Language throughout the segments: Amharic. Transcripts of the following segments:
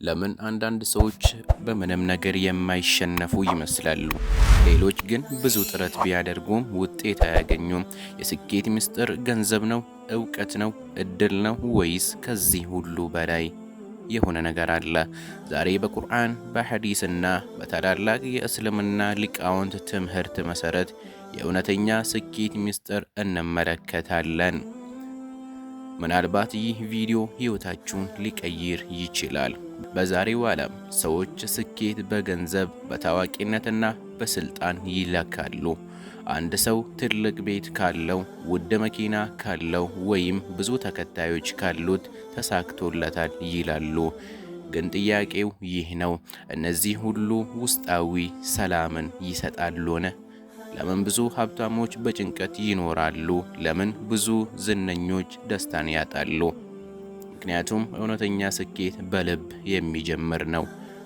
ለምን አንዳንድ ሰዎች በምንም ነገር የማይሸነፉ ይመስላሉ? ሌሎች ግን ብዙ ጥረት ቢያደርጉም ውጤት አያገኙም። የስኬት ምስጢር ገንዘብ ነው? እውቀት ነው? እድል ነው? ወይስ ከዚህ ሁሉ በላይ የሆነ ነገር አለ? ዛሬ በቁርአን በሐዲስና በታላላቅ የእስልምና ሊቃውንት ትምህርት መሰረት የእውነተኛ ስኬት ምስጢር እንመለከታለን። ምናልባት ይህ ቪዲዮ ሕይወታችሁን ሊቀይር ይችላል። በዛሬው ዓለም ሰዎች ስኬት በገንዘብ በታዋቂነትና በስልጣን ይለካሉ። አንድ ሰው ትልቅ ቤት ካለው፣ ውድ መኪና ካለው ወይም ብዙ ተከታዮች ካሉት ተሳክቶለታል ይላሉ። ግን ጥያቄው ይህ ነው፣ እነዚህ ሁሉ ውስጣዊ ሰላምን ይሰጣሉን? ለምን ብዙ ሀብታሞች በጭንቀት ይኖራሉ? ለምን ብዙ ዝነኞች ደስታን ያጣሉ? ምክንያቱም እውነተኛ ስኬት በልብ የሚጀምር ነው።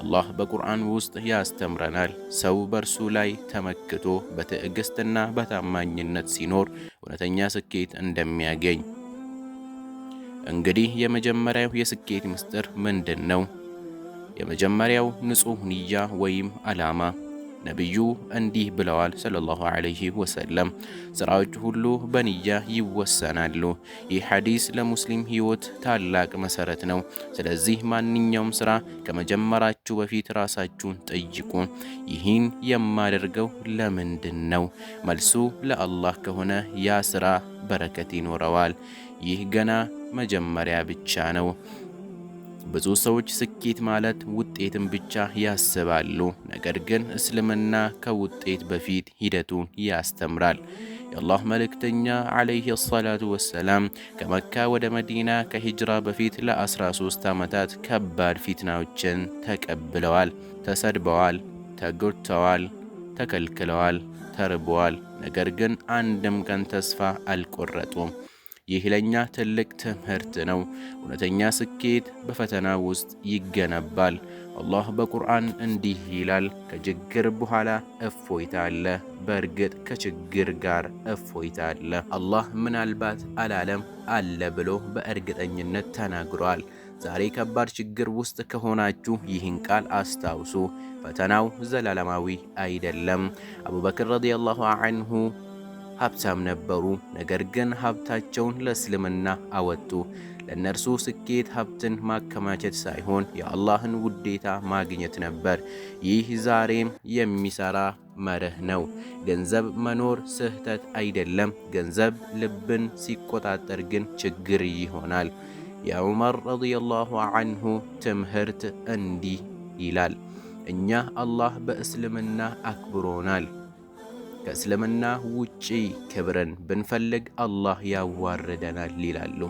አላህ በቁርአን ውስጥ ያስተምረናል። ሰው በእርሱ ላይ ተመክቶ በትዕግስትና በታማኝነት ሲኖር እውነተኛ ስኬት እንደሚያገኝ። እንግዲህ የመጀመሪያው የስኬት ምስጢር ምንድን ነው? የመጀመሪያው ንጹህ ንያ ወይም ዓላማ። ነቢዩ እንዲህ ብለዋል ሰለላሁ ዐለይሂ ወሰለም፣ ስራዎች ሁሉ በንያ ይወሰናሉ። ይህ ሐዲስ ለሙስሊም ሕይወት ታላቅ መሰረት ነው። ስለዚህ ማንኛውም ስራ ከመጀመራችሁ በፊት ራሳችሁን ጠይቁ፣ ይህን የማደርገው ለምንድን ነው? መልሱ ለአላህ ከሆነ ያ ስራ በረከት ይኖረዋል። ይህ ገና መጀመሪያ ብቻ ነው። ብዙ ሰዎች ስኬት ማለት ውጤትን ብቻ ያስባሉ። ነገር ግን እስልምና ከውጤት በፊት ሂደቱን ያስተምራል። የአላህ መልእክተኛ ዐለይሂ ሰላቱ ወሰላም ከመካ ወደ መዲና ከሂጅራ በፊት ለ13 ዓመታት ከባድ ፊትናዎችን ተቀብለዋል። ተሰድበዋል፣ ተጎድተዋል፣ ተከልክለዋል፣ ተርበዋል። ነገር ግን አንድም ቀን ተስፋ አልቆረጡም። ይህ ለኛ ትልቅ ትምህርት ነው። እውነተኛ ስኬት በፈተና ውስጥ ይገነባል። አላህ በቁርአን እንዲህ ይላል፣ ከችግር በኋላ እፎይታ አለ። በእርግጥ ከችግር ጋር እፎይታ አለ። አላህ ምናልባት አላለም አለ ብሎ በእርግጠኝነት ተናግሯል። ዛሬ ከባድ ችግር ውስጥ ከሆናችሁ ይህን ቃል አስታውሱ። ፈተናው ዘላለማዊ አይደለም። አቡበክር ረዲየላሁ ዐንሁ ሀብታም ነበሩ። ነገር ግን ሀብታቸውን ለእስልምና አወጡ። ለእነርሱ ስኬት ሀብትን ማከማቸት ሳይሆን የአላህን ውዴታ ማግኘት ነበር። ይህ ዛሬም የሚሰራ መርህ ነው። ገንዘብ መኖር ስህተት አይደለም። ገንዘብ ልብን ሲቆጣጠር ግን ችግር ይሆናል። የዑመር ረዲየላሁ ዐንሁ ትምህርት እንዲህ ይላል፣ እኛ አላህ በእስልምና አክብሮናል። ከእስልምና ውጪ ክብርን ብንፈልግ አላህ ያዋርደናል ይላሉ።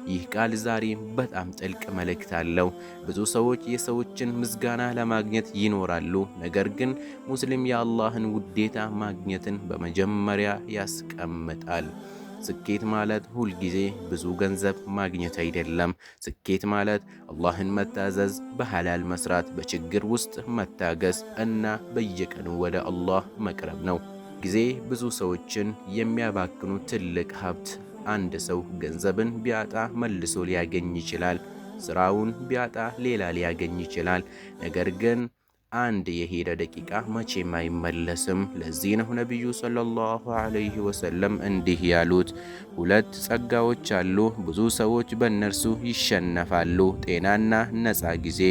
ይህ ቃል ዛሬም በጣም ጥልቅ መልእክት አለው። ብዙ ሰዎች የሰዎችን ምስጋና ለማግኘት ይኖራሉ። ነገር ግን ሙስሊም የአላህን ውዴታ ማግኘትን በመጀመሪያ ያስቀምጣል። ስኬት ማለት ሁልጊዜ ብዙ ገንዘብ ማግኘት አይደለም። ስኬት ማለት አላህን መታዘዝ፣ በሐላል መስራት፣ በችግር ውስጥ መታገስ እና በየቀኑ ወደ አላህ መቅረብ ነው። ጊዜ ብዙ ሰዎችን የሚያባክኑ ትልቅ ሀብት። አንድ ሰው ገንዘብን ቢያጣ መልሶ ሊያገኝ ይችላል። ስራውን ቢያጣ ሌላ ሊያገኝ ይችላል። ነገር ግን አንድ የሄደ ደቂቃ መቼም አይመለስም። ለዚህ ነው ነቢዩ ሰለላሁ ዐለይሂ ወሰለም እንዲህ ያሉት፣ ሁለት ጸጋዎች አሉ፣ ብዙ ሰዎች በእነርሱ ይሸነፋሉ፣ ጤናና ነፃ ጊዜ።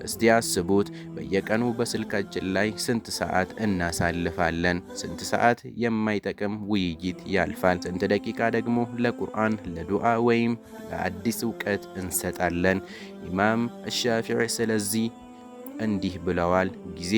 እስቲ አስቡት፣ በየቀኑ በስልካችን ላይ ስንት ሰዓት እናሳልፋለን? ስንት ሰዓት የማይጠቅም ውይይት ያልፋል? ስንት ደቂቃ ደግሞ ለቁርአን፣ ለዱዓ ወይም ለአዲስ እውቀት እንሰጣለን? ኢማም አሻፊዒ ስለዚህ እንዲህ ብለዋል፣ ጊዜ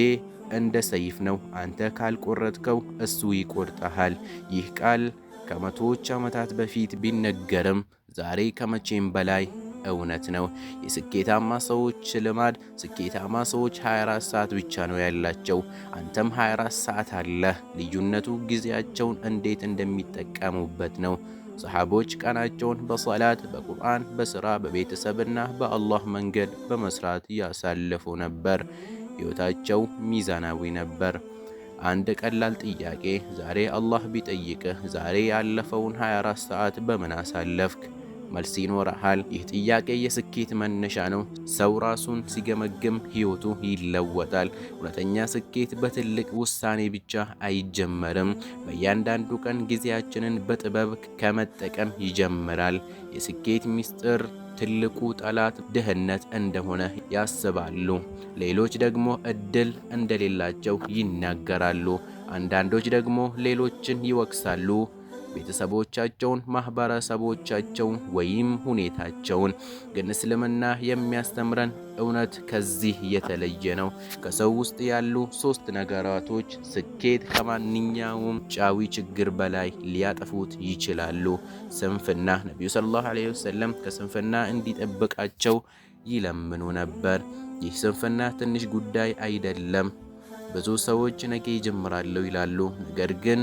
እንደ ሰይፍ ነው፣ አንተ ካልቆረጥከው እሱ ይቆርጠሃል። ይህ ቃል ከመቶዎች ዓመታት በፊት ቢነገርም ዛሬ ከመቼም በላይ እውነት ነው። የስኬታማ ሰዎች ልማድ፣ ስኬታማ ሰዎች 24 ሰዓት ብቻ ነው ያላቸው። አንተም 24 ሰዓት አለህ። ልዩነቱ ጊዜያቸውን እንዴት እንደሚጠቀሙበት ነው። ሰሓቦች ቀናቸውን በሰላት፣ በቁርአን፣ በሥራ፣ በቤተሰብና በአላህ መንገድ በመስራት ያሳልፉ ነበር። ሕይወታቸው ሚዛናዊ ነበር። አንድ ቀላል ጥያቄ ዛሬ አላህ ቢጠይቅህ ዛሬ ያለፈውን 24 ሰዓት በምን አሳለፍክ? መልስ ይኖርሃል። ይህ ጥያቄ የስኬት መነሻ ነው። ሰው ራሱን ሲገመግም ሕይወቱ ይለወጣል። እውነተኛ ስኬት በትልቅ ውሳኔ ብቻ አይጀመርም። በእያንዳንዱ ቀን ጊዜያችንን በጥበብ ከመጠቀም ይጀምራል። የስኬት ምስጢር ትልቁ ጠላት ድህነት እንደሆነ ያስባሉ። ሌሎች ደግሞ እድል እንደሌላቸው ይናገራሉ። አንዳንዶች ደግሞ ሌሎችን ይወቅሳሉ፣ ቤተሰቦቻቸውን፣ ማህበረሰቦቻቸውን ወይም ሁኔታቸውን። ግን እስልምና የሚያስተምረን እውነት ከዚህ የተለየ ነው። ከሰው ውስጥ ያሉ 3 ነገራቶች ስኬት ከማንኛውም ውጫዊ ችግር በላይ ሊያጠፉት ይችላሉ። ስንፍና። ነቢዩ ሰለላሁ ዐለይሂ ወሰለም ከስንፍና እንዲጠብቃቸው ይለምኑ ነበር። ይህ ስንፍና ትንሽ ጉዳይ አይደለም። ብዙ ሰዎች ነገ ይጀምራለሁ ይላሉ፣ ነገር ግን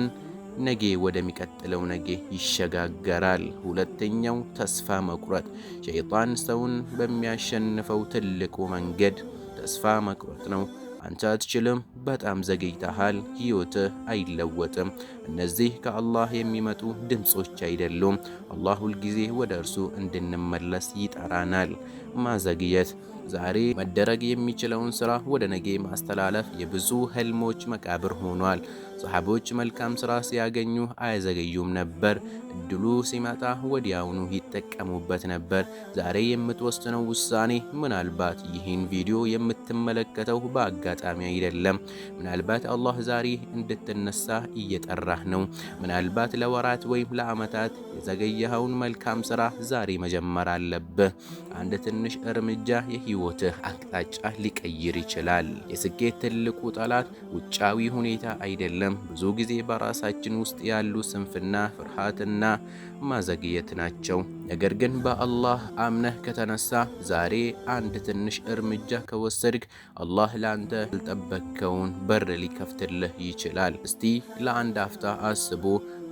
ነገ ወደሚቀጥለው ነገ ይሸጋገራል። ሁለተኛው ተስፋ መቁረጥ። ሸይጣን ሰውን በሚያሸንፈው ትልቁ መንገድ ተስፋ መቁረጥ ነው። አንተ አትችልም፣ በጣም ዘገይተሃል፣ ሕይወትህ አይለወጥም። እነዚህ ከአላህ የሚመጡ ድምጾች አይደሉም። አላህ ሁልጊዜ ወደ እርሱ እንድንመለስ ይጠራናል። ማዘግየት። ዛሬ መደረግ የሚችለውን ሥራ ወደ ነገ ማስተላለፍ የብዙ ህልሞች መቃብር ሆኗል። ሰሃቦች መልካም ሥራ ሲያገኙ አያዘገዩም ነበር። እድሉ ሲመጣ ወዲያውኑ ይጠቀሙበት ነበር። ዛሬ የምትወስነው ውሳኔ ምናልባት ይህን ቪዲዮ የምትመለከተው በአጋጣሚ አይደለም። ምናልባት አላህ ዛሬ እንድትነሳ እየጠራህ ነው። ምናልባት ለወራት ወይም ለዓመታት የዘገየኸውን መልካም ሥራ ዛሬ መጀመር አለብህ። አንድ ትንሽ እርምጃ የህይወትህ አቅጣጫ ሊቀይር ይችላል። የስኬት ትልቁ ጠላት ውጫዊ ሁኔታ አይደለም። ብዙ ጊዜ በራሳችን ውስጥ ያሉ ስንፍና፣ ፍርሃትና ማዘግየት ናቸው። ነገር ግን በአላህ አምነህ ከተነሳ፣ ዛሬ አንድ ትንሽ እርምጃ ከወሰድክ፣ አላህ ላንተ ያልጠበቅከውን በር ሊከፍትልህ ይችላል። እስቲ ለአንድ አፍታ አስቡ።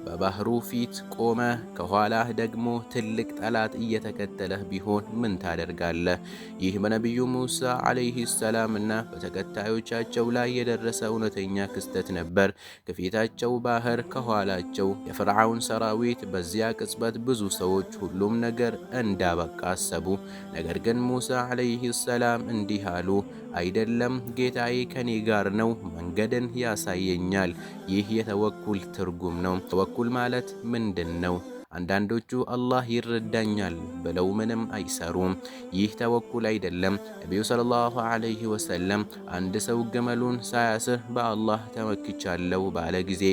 በባህሩ ፊት ቆመህ ከኋላህ ደግሞ ትልቅ ጠላት እየተከተለህ ቢሆን ምን ታደርጋለህ? ይህ በነቢዩ ሙሳ ዓለይሂ ሰላም እና በተከታዮቻቸው ላይ የደረሰ እውነተኛ ክስተት ነበር። ከፊታቸው ባህር፣ ከኋላቸው የፍርዓውን ሰራዊት። በዚያ ቅጽበት ብዙ ሰዎች ሁሉም ነገር እንዳበቃ አሰቡ። ነገር ግን ሙሳ ዓለይሂ ሰላም እንዲህ አሉ፣ አይደለም፣ ጌታዬ ከኔ ጋር ነው፣ መንገድን ያሳየኛል። ይህ የተወኩል ትርጉም ነው። ተወኩል ማለት ምንድን ነው? አንዳንዶቹ አላህ ይረዳኛል ብለው ምንም አይሰሩም። ይህ ተወኩል አይደለም። ነቢዩ ሰለላሁ ዐለይሂ ወሰለም አንድ ሰው ግመሉን ሳያስር በአላህ ተመክቻለሁ ባለ ጊዜ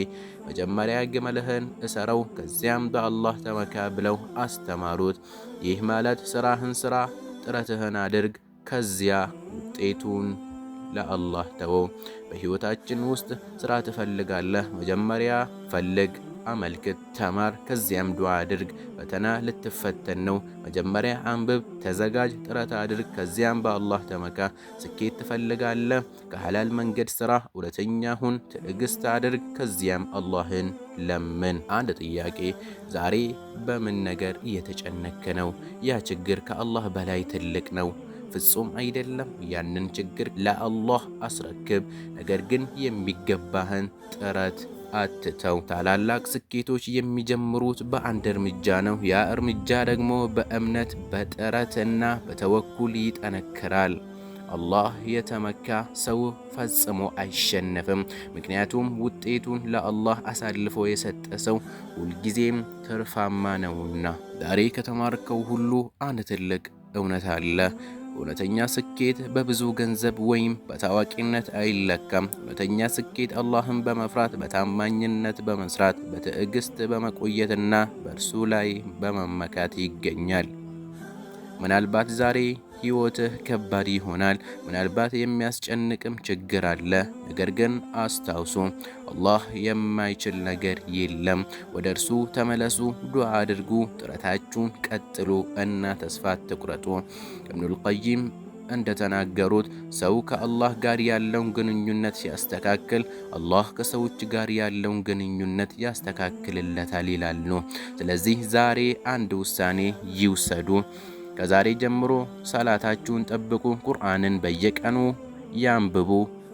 መጀመሪያ ግመልህን እሰረው፣ ከዚያም በአላህ ተመካ ብለው አስተማሩት። ይህ ማለት ስራህን ስራ፣ ጥረትህን አድርግ፣ ከዚያ ውጤቱን ለአላህ ተወው። በሕይወታችን ውስጥ ስራ ትፈልጋለህ? መጀመሪያ ፈልግ፣ አመልክት፣ ተማር፣ ከዚያም ዱዓ አድርግ። ፈተና ልትፈተን ነው። መጀመሪያ አንብብ፣ ተዘጋጅ፣ ጥረት አድርግ፣ ከዚያም በአላህ ተመካ። ስኬት ትፈልጋለህ? ከሐላል መንገድ ስራ፣ እውነተኛ ሁን፣ ትዕግስት አድርግ፣ ከዚያም አላህን ለምን። አንድ ጥያቄ፣ ዛሬ በምን ነገር እየተጨነክ ነው? ያ ችግር ከአላህ በላይ ትልቅ ነው? ፍጹም አይደለም። ያንን ችግር ለአላህ አስረክብ። ነገር ግን የሚገባህን ጥረት አትተው። ታላላቅ ስኬቶች የሚጀምሩት በአንድ እርምጃ ነው። ያ እርምጃ ደግሞ በእምነት በጥረትና በተወኩል ይጠነክራል። አላህ የተመካ ሰው ፈጽሞ አይሸነፍም። ምክንያቱም ውጤቱን ለአላህ አሳልፎ የሰጠ ሰው ሁልጊዜም ትርፋማ ነውና። ዛሬ ከተማርከው ሁሉ አንድ ትልቅ እውነት አለ። እውነተኛ ስኬት በብዙ ገንዘብ ወይም በታዋቂነት አይለካም። እውነተኛ ስኬት አላህን በመፍራት፣ በታማኝነት በመስራት፣ በትዕግስት በመቆየትና በእርሱ ላይ በመመካት ይገኛል። ምናልባት ዛሬ ሕይወትህ ከባድ ይሆናል። ምናልባት የሚያስጨንቅም ችግር አለ። ነገር ግን አስታውሱ፣ አላህ የማይችል ነገር የለም። ወደ እርሱ ተመለሱ፣ ዱዓ አድርጉ፣ ጥረታችሁን ቀጥሉ እና ተስፋ አትቁረጡ። ኢብኑል ቀይም እንደተናገሩት ሰው ከአላህ ጋር ያለውን ግንኙነት ሲያስተካክል፣ አላህ ከሰዎች ጋር ያለውን ግንኙነት ያስተካክልለታል ይላሉ። ስለዚህ ዛሬ አንድ ውሳኔ ይውሰዱ። ከዛሬ ጀምሮ ሰላታችሁን ጠብቁ፣ ቁርአንን በየቀኑ ያንብቡ፣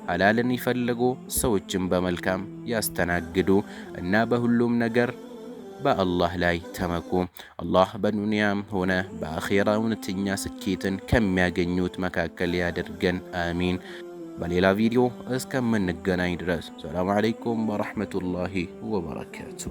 ሐላልን ይፈልጉ፣ ሰዎችን በመልካም ያስተናግዱ እና በሁሉም ነገር በአላህ ላይ ተመኩ። አላህ በዱንያም ሆነ በአኼራ እውነተኛ ስኬትን ከሚያገኙት መካከል ያደርገን። አሚን። በሌላ ቪዲዮ እስከምንገናኝ ድረስ ሰላም አለይኩም ወረሕመቱላሂ ወበረካቱ።